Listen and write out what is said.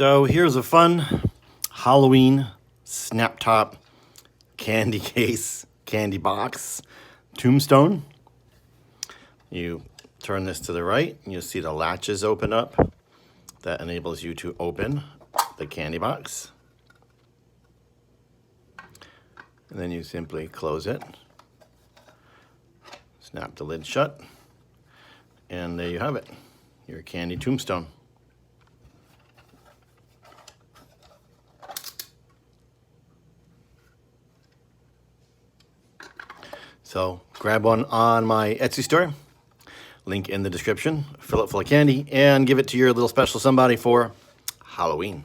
So here's a fun Halloween snap top candy case, candy box, tombstone. You turn this to the right and you'll see the latches open up. That enables you to open the candy box. And then you simply close it. Snap the lid shut. And there you have it, your candy tombstone. So grab one on my Etsy store, link in the description, fill it full of candy, and give it to your little special somebody for Halloween.